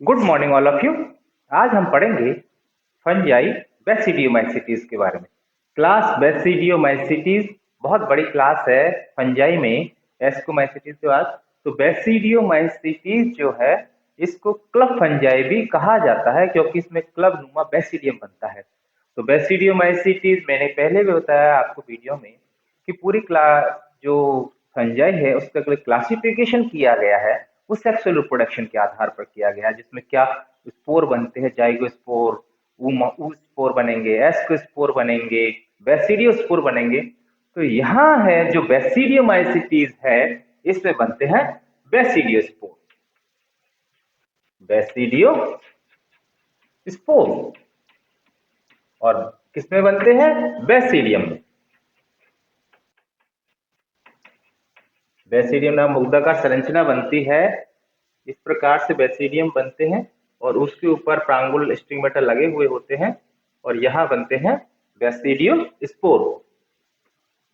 Good morning all of you. आज हम पढ़ेंगे फंजाई बेसिडियोमाइसीटीज के बारे में। क्लास बेसिडियोमाइसीटीज बहुत बड़ी क्लास है फंजाई में एस्कोमाइसीटीज के बाद। तो बेसिडियोमाइसीटीज जो है इसको क्लब फंजाई भी कहा जाता है क्योंकि इसमें क्लब नुमा बेसिडियम बनता है। तो बेसिडियोमाइसीटीज मैंने पहले भी बताया आपको वीडियो में कि पूरी क्लास जो फंजाई है उसका क्लासिफिकेशन किया गया है वो सेक्सुअल रिप्रोडक्शन के आधार पर किया गया है, जिसमें क्या स्पोर बनते हैं, जाइगोस्पोर, ऊ स्पोर बनेंगे, एस्को स्पोर बनेंगे, बेसिडियो स्पोर बनेंगे। तो यहाँ है जो बेसिडियोमाइसीटीज है इसमें बनते हैं बेसिडियो स्पोर, बेसिडियो स्पोर। और किसमें बनते हैं? बेसिडियम में। बेसिडियम नाम मुग्धाकार संरचना बनती है, इस प्रकार से बेसिडियम बनते हैं और उसके ऊपर प्रांगुल स्टिग्मेटा लगे हुए होते हैं और यहाँ बनते हैं बेसिडियो स्पोर।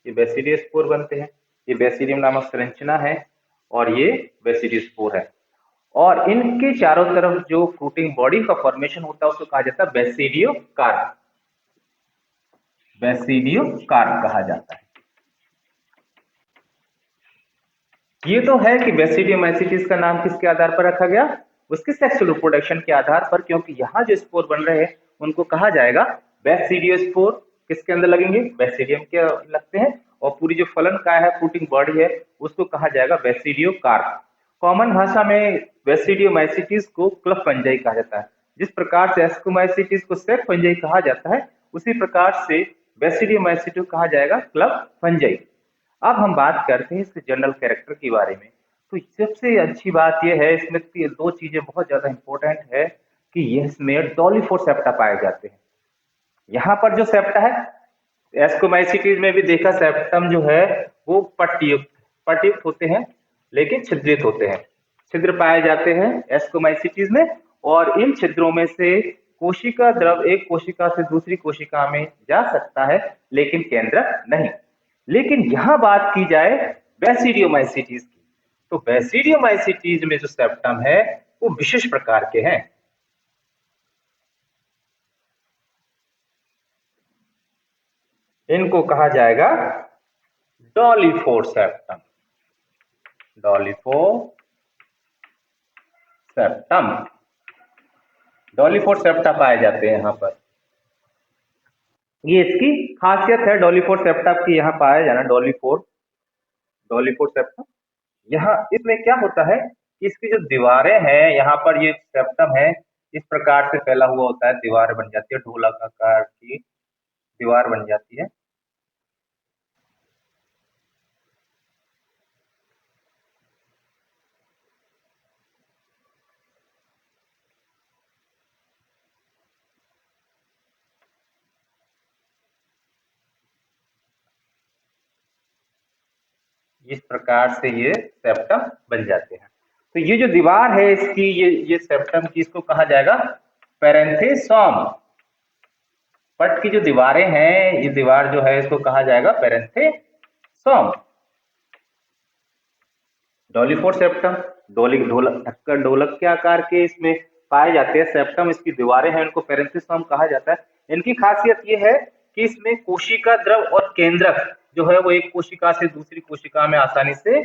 ये बेसिडियो स्पोर बनते हैं, ये बेसिडियम नामक संरचना है और ये बेसिडियो स्पोर है। और इनके चारों तरफ जो फ्रूटिंग बॉडी का फॉर्मेशन होता है उसको कहा जाता है बेसिडियो कार्प, बेसिडियो कार्प कहा जाता है। ये तो है कि बेसिडियोमाइसीटीज का नाम किसके आधार पर रखा गया? उसके सेक्सुअल रिप्रोडक्शन के आधार पर, क्योंकि यहाँ जो स्पोर बन रहे हैं उनको कहा जाएगा बेसिडियो स्पोर। किसके अंदर लगेंगे? बेसिडियम के लगते हैं। और पूरी जो फलन काय है, फ्रूटिंग बॉडी है, उसको कहा जाएगा बेसिडियो कार्प। कॉमन भाषा में बेसिडियोमाइसीटीज को क्लब फंजाई कहा जाता है। जिस प्रकार से एस्कोमाइसीटीज को सेक फंजाई कहा जाता है उसी प्रकार से बेसिडियोमाइसीटीज कहा जाएगा क्लब फंजाई। अब हम बात करते हैं इसके जनरल कैरेक्टर के बारे में। तो सबसे अच्छी बात यह है, इसमें दो चीजें बहुत ज्यादा इंपॉर्टेंट है कि ये इसमें डॉलीफोर सेप्टा पाए जाते हैं। यहाँ पर जो सेप्टा है, एस्कोमाइसीटीज में भी देखा, सेप्टम जो है वो पट्टयुक्त होते हैं लेकिन छिद्रित होते हैं। छिद्र पाए जाते हैं एस्कोमाइसीटीज में और इन छिद्रों में से कोशिका द्रव एक कोशिका से दूसरी कोशिका में जा सकता है लेकिन केंद्रक नहीं। लेकिन यहां बात की जाए बेसिडियोमाइसीटीज की, तो बेसिडियोमाइसीटीज में जो सेप्टम है वो विशेष प्रकार के हैं। इनको कहा जाएगा डॉलीफोर सेप्टम, डॉलीफोर सेप्टम, डॉलीफोर सेप्टा पाए जाते हैं यहाँ पर। ये इसकी खासियत है डॉलीफोर सेप्टा की, यहाँ पाया जाना डॉलीफोर सेप्टम। यहाँ इसमें क्या होता है कि इसकी जो दीवारें हैं, यहाँ पर ये सेप्टम है इस प्रकार से फैला हुआ होता है, दीवार बन जाती है, ढोलक आकार की दीवार बन जाती है। इस प्रकार से ये सेप्टम बन जाते हैं। तो ये जो दीवार है इसकी, ये सेप्टम की, इसको कहा जाएगा पेरेंथेसोम। पट की जो दीवारें हैं, ये दीवार जो है इसको कहा जाएगा पेरेंथेसोम। डॉलीफोर सेप्टम, ढोलक, ढक्कन ढोलक के आकार के इसमें पाए जाते हैं सेप्टम, इसकी दीवारें हैं, इनको पेरेंथेसोम कहा जाता है। इनकी खासियत ये है कि इसमें कोशिका द्रव और केंद्रक जो है वो एक कोशिका से दूसरी कोशिका में आसानी से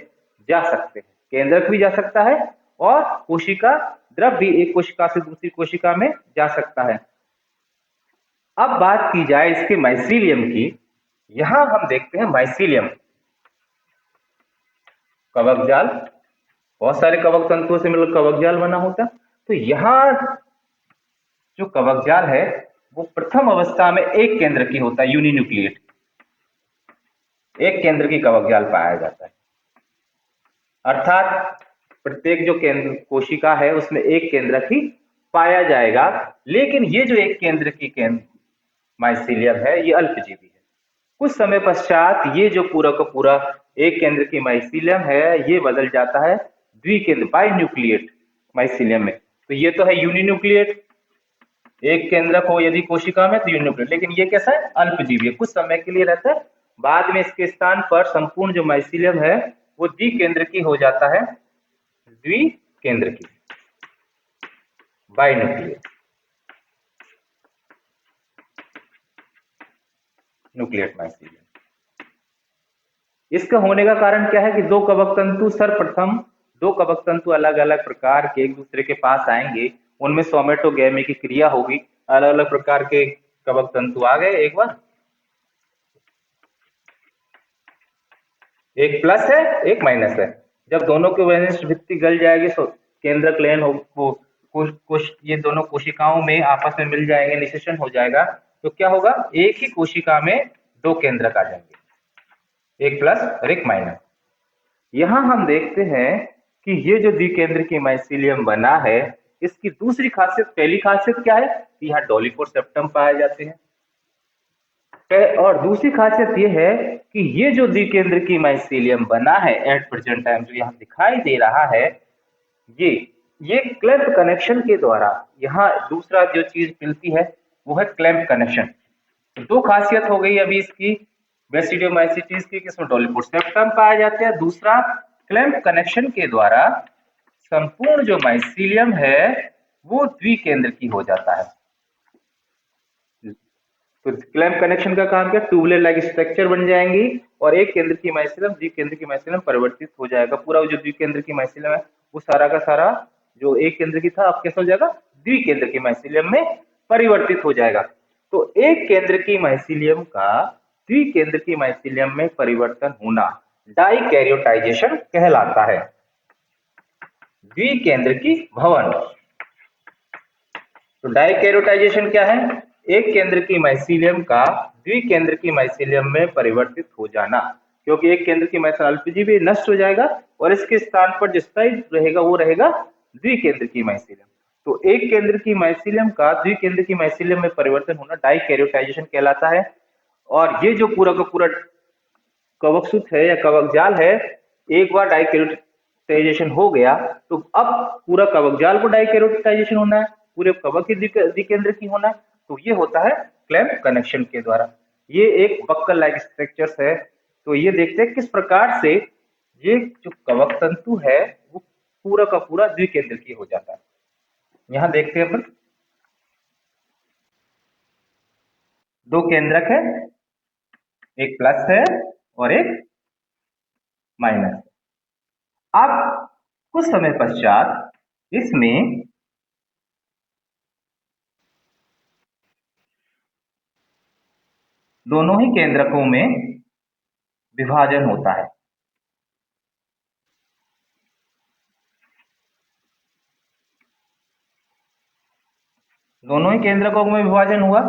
जा सकते हैं। केंद्रक भी जा सकता है और कोशिका द्रव भी एक कोशिका से दूसरी कोशिका में जा सकता है। अब बात की जाए इसके माइसीलियम की, यहां हम देखते हैं माइसीलियम, कवक जाल, बहुत सारे कवक तंतुओं से मिलकर कवक जाल बना होता है। तो यहाँ जो कवक जाल है वो प्रथम अवस्था में एक केंद्र की होता है, यूनिन्यूक्लिएट, एक केंद्र की कवक जाल पाया जाता है। अर्थात प्रत्येक जो केंद्र कोशिका है उसमें एक केंद्रक ही पाया जाएगा। लेकिन ये जो एक केंद्र की माइसीलियम है ये अल्पजीवी है। कुछ समय पश्चात ये जो पूरा का पूरा एक केंद्र की माइसीलियम है ये बदल जाता है द्विकेंद्र, बाइन्यूक्लिएट माइसीलियम में। तो ये तो है यूनिन्यूक्लिएट, एक केंद्रक हो यदि कोशिका में तो यूनिन्यूक्लिएट, लेकिन ये कैसा है? अल्पजीवी है, कुछ समय के लिए रहता है। बाद में इसके स्थान पर संपूर्ण जो माइसीलियम है वो द्विकेंद्र की हो जाता है, द्विकेंद्र की। By न्यूक्लियट mycelium. इसका होने का कारण क्या है कि दो कवक तंतु सर्वप्रथम, दो कवक तंतु अलग अलग प्रकार के एक दूसरे के पास आएंगे, उनमें सोमेटोगेमी की क्रिया होगी, अलग अलग प्रकार के कवक तंतु आ गए एक बार, एक प्लस है एक माइनस है। जब दोनों की वैलेंस भित्ति गल जाएगी तो केंद्रक लेन हो ये दोनों कोशिकाओं में आपस में मिल जाएंगे, निषेचन हो जाएगा, तो क्या होगा, एक ही कोशिका में दो केंद्रक आ जाएंगे, एक प्लस और एक माइनस। यहां हम देखते हैं कि ये जो द्विकेंद्रकीय माइसीलियम बना है, इसकी दूसरी खासियत, पहली खासियत क्या है कि यहाँ डोलिपोर सेप्टम पाए जाते हैं, और दूसरी खासियत ये है कि ये जो द्विकेंद्रकीय माइसीलियम बना है एट प्रेजेंट टाइम जो यहाँ दिखाई दे रहा है, ये ये क्लैंप कनेक्शन के द्वारा, यहाँ दूसरा जो चीज मिलती है वो है क्लैंप कनेक्शन। तो दो खासियत हो गई अभी इसकी बेसिडियोमाइसिटीज की, किसमें डोलिपोर सेप्टम पाए जाते हैं, दूसरा क्लैंप कनेक्शन के द्वारा संपूर्ण जो माइसीलियम है वो द्विकेंद्रकीय हो जाता है। तो क्लैंप कनेक्शन का काम क्या, ट्यूबुलर लाइक स्ट्रक्चर बन जाएंगी और एक केंद्र की माइसीलियम द्विकेंद्र की माइसीलियम परिवर्तित हो जाएगा। पूरा जो द्विकेंद्र की माइसीलियम है वो सारा का सारा जो एक केंद्र की था अब कैसा हो जाएगा, द्विकेंद्र की माइसीलियम में परिवर्तित हो जाएगा। तो एक केंद्र की माइसीलियम का द्विकेंद्र की माइसीलियम में परिवर्तन होना डाइकैरियोटाइजेशन कहलाता है, द्विकेंद्र की भवन। तो डाइकैरियोटाइजेशन क्या है, एक केंद्र की माइसीलियम का द्विकेंद्र की माइसीलियम में परिवर्तित हो जाना, क्योंकि एक केंद्र की माइसीलियम अल्पजीवी भी नष्ट हो जाएगा और इसके स्थान पर जिस साइड रहेगा वो रहेगा द्विकेंद्र की माइसीलियम। तो एक केंद्र की माइसीलियम का द्विकेंद्र की माइसीलियम में परिवर्तन होना डाइकैरियोटाइजेशन कहलाता है। और ये जो पूरा का पूरा कवकसूत है या कवक जाल है, एक बार डाइकैरियोटाइजेशन हो गया तो अब पूरा कवक जाल को डाइकैरियोटाइजेशन होना है, पूरे कवक की द्विकेंद्र की होना है, तो ये होता है क्लैंप कनेक्शन के द्वारा। ये एक बक्कल लाइक स्ट्रक्चर्स है। तो ये देखते हैं किस प्रकार से ये जो कवक तंतु है वो पूरा का पूरा द्विकेंद्र की हो जाता है। यहाँ देखते हैं अपन, दो केंद्रक है, एक प्लस है और एक माइनस। अब कुछ समय पश्चात इसमें दोनों ही केंद्रकों में विभाजन होता है। दोनों ही केंद्रकों में विभाजन हुआ,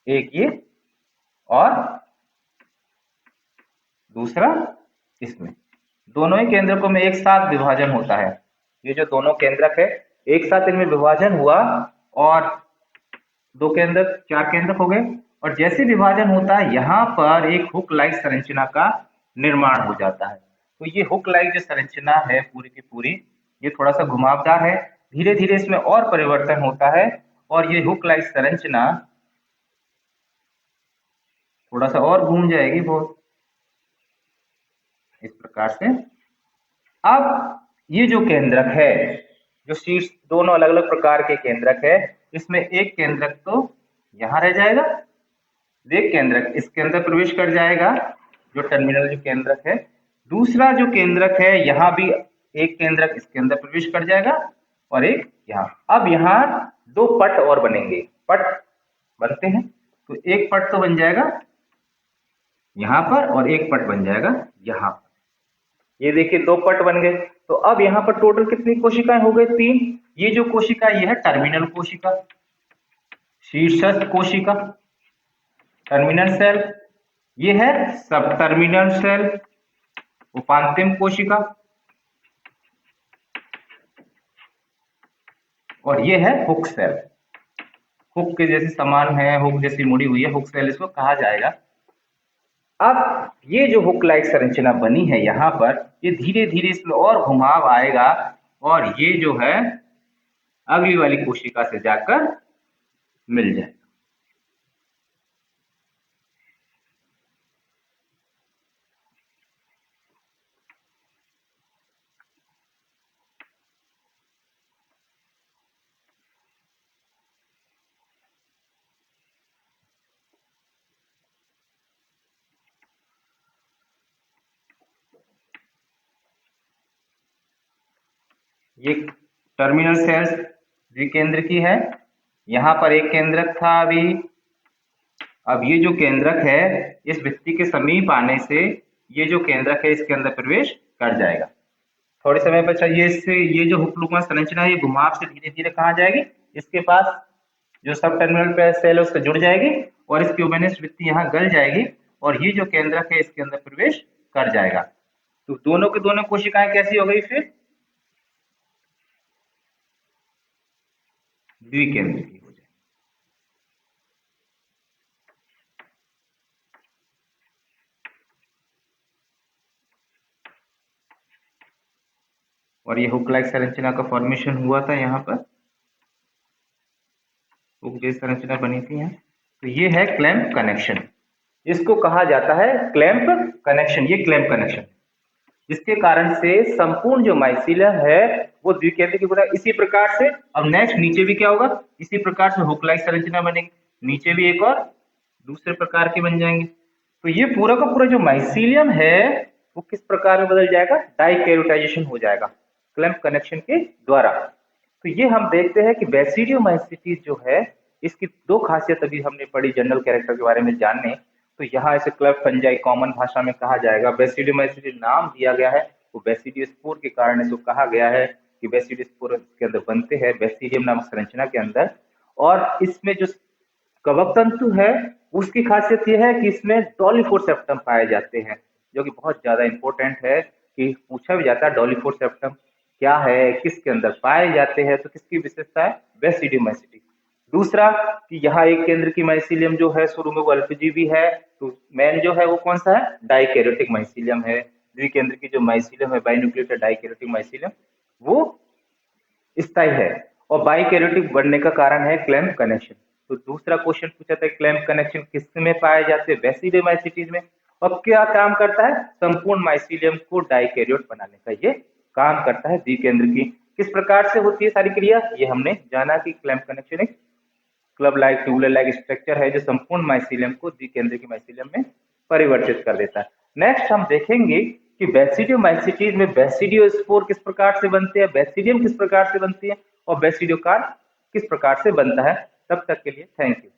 एक ये और दूसरा इसमें, दोनों ही केंद्रकों में एक साथ विभाजन होता है। ये जो दोनों केंद्रक है एक साथ इनमें विभाजन हुआ और दो केंद्रक चार केंद्रक हो गए, और जैसे विभाजन होता है यहाँ पर एक हुक लाइक संरचना का निर्माण हो जाता है। तो ये हुक लाइक जो संरचना है पूरी की पूरी, ये थोड़ा सा घुमावदार है, धीरे धीरे इसमें और परिवर्तन होता है और ये हुक लाइक संरचना थोड़ा सा और घूम जाएगी बहुत इस प्रकार से। अब ये जो केंद्रक है, जो शीर्ष दोनों अलग अलग प्रकार के केंद्रक है, इसमें एक केंद्रक तो यहां रह जाएगा, एक केंद्रक इसके अंदर प्रवेश कर जाएगा जो टर्मिनल जो केंद्रक है, दूसरा जो केंद्रक है यहाँ भी एक केंद्रक इसके अंदर प्रवेश कर जाएगा और एक यहाँ। अब यहाँ दो पट और बनेंगे, पट बनते हैं, तो एक पट तो बन जाएगा यहाँ पर और एक पट बन जाएगा यहाँ पर। ये देखिए दो पट बन गए। तो अब यहाँ पर टोटल कितनी कोशिकाएं हो गई, तीन। ये जो कोशिका ये है टर्मिनल कोशिका, शीर्षस्थ कोशिका टर्मिनल सेल, ये है सब टर्मिनल सेल उपांतिम कोशिका, और ये है हुक सेल, हुक के जैसे समान है, हुक जैसी मुड़ी हुई है, हुक सेल इसको कहा जाएगा। अब ये जो हुक लाइक संरचना बनी है यहाँ पर, ये धीरे धीरे इसमें और घुमाव आएगा और ये जो है अगली वाली कोशिका से जाकर मिल जाएगा। ये टर्मिनल सेल्स द्विकेंद्रकी है। यहाँ पर एक केंद्रक था अभी। अब ये जो केंद्रक है इस भित्ति के समीप आने से ये जो केंद्रक है इसके अंदर प्रवेश कर जाएगा। थोड़े समय पश्चात ये जो हुकलुमा संरचना है ये घुमाव से धीरे धीरे कहाँ जाएगी, इसके पास जो सब टर्मिनल पे सेल है उससे जुड़ जाएगी और इसकी ओमेनिस भित्ति यहाँ गल जाएगी और ये जो केंद्रक है इसके अंदर प्रवेश कर जाएगा। तो दोनों के दोनों कोशिकाएं कैसी हो गई, फिर द्विकेंद्रकी हो जाए। और ये हुक लाइक संरचना का फॉर्मेशन हुआ था, यहाँ पर हुक जैसी संरचना बनी थी यहाँ। तो ये है क्लैंप कनेक्शन, इसको कहा जाता है क्लैंप कनेक्शन। ये क्लैंप कनेक्शन जिसके कारण से संपूर्ण जो माइसीलियम है वो द्विकेंद्रकी होता है। इसी प्रकार से अब नेक्स्ट नीचे भी क्या होगा, इसी प्रकार से हुक लाइक संरचना बनेगी, नीचे भी एक और दूसरे प्रकार के बन जाएंगे। तो ये पूरा का पूरा जो माइसीलियम है वो किस प्रकार में बदल जाएगा, डाइकैरोटाइजेशन हो जाएगा क्लैंप कनेक्शन के द्वारा। तो ये हम देखते हैं कि बेसिडियोमाइसीटीज जो है इसकी दो खासियत अभी हमने पढ़ी जनरल कैरेक्टर के बारे में जानने। तो यहाँ इसे क्लैंप फंजाई कॉमन भाषा में कहा जाएगा। बेसिडियोमाइसीटीज नाम दिया गया है वो बेसिडियोस्पोर के कारण इसको कहा गया है कि बेसिडियोस्पोर इसके अंदर बनते हैं बेसिडियम नामक संरचना के अंदर। और इसमें जो कवक तंतु है उसकी खासियत यह है कि इसमें डॉलीफोर सेप्टम पाए जाते हैं, जो कि बहुत ज्यादा इंपॉर्टेंट है कि पूछा भी जाता है डॉलीफोर सेप्टम क्या है, किसके अंदर पाए जाते हैं। तो किसकी विशेषता है, बेसिडियोमाइसीटी। दूसरा कि यहाँ एक केंद्र की माइसीलियम जो है शुरू में वो अल्पजीवी है, तो मेन जो है वो कौन सा है, डाइकैरोटिक माइसीलियम है। द्विकेंद्र की जो माइसीलियम है बाइन्यूक्लिएटेड डाइकैरोटिक माइसीलियम वो स्थायी है और बाइकैरोटिक बनने का कारण है क्लैंप कनेक्शन। तो दूसरा क्वेश्चन पूछा था क्लैंप कनेक्शन किस में पाए जाते हैं, बेसिडियोमाइसीटीज में। और क्या काम करता है, संपूर्ण माइसीलियम को डाइकैरियोट बनाने का ये काम करता है द्विकेंद्रकी। किस प्रकार से होती है सारी क्रिया ये हमने जाना कि क्लैंप कनेक्शन एक club like tubular like structure है जो संपूर्ण माइसीलियम को द्विकेंद्रकी माइसीलियम में परिवर्तित कर देता है। नेक्स्ट हम देखेंगे कि बेसिडियोमाइसीटीज में बेसिडियोस्पोर किस प्रकार से बनते हैं, बेसिडियम किस प्रकार से बनती है और बेसिडियोकार्प किस प्रकार से बनता है। तब तक के लिए थैंक यू।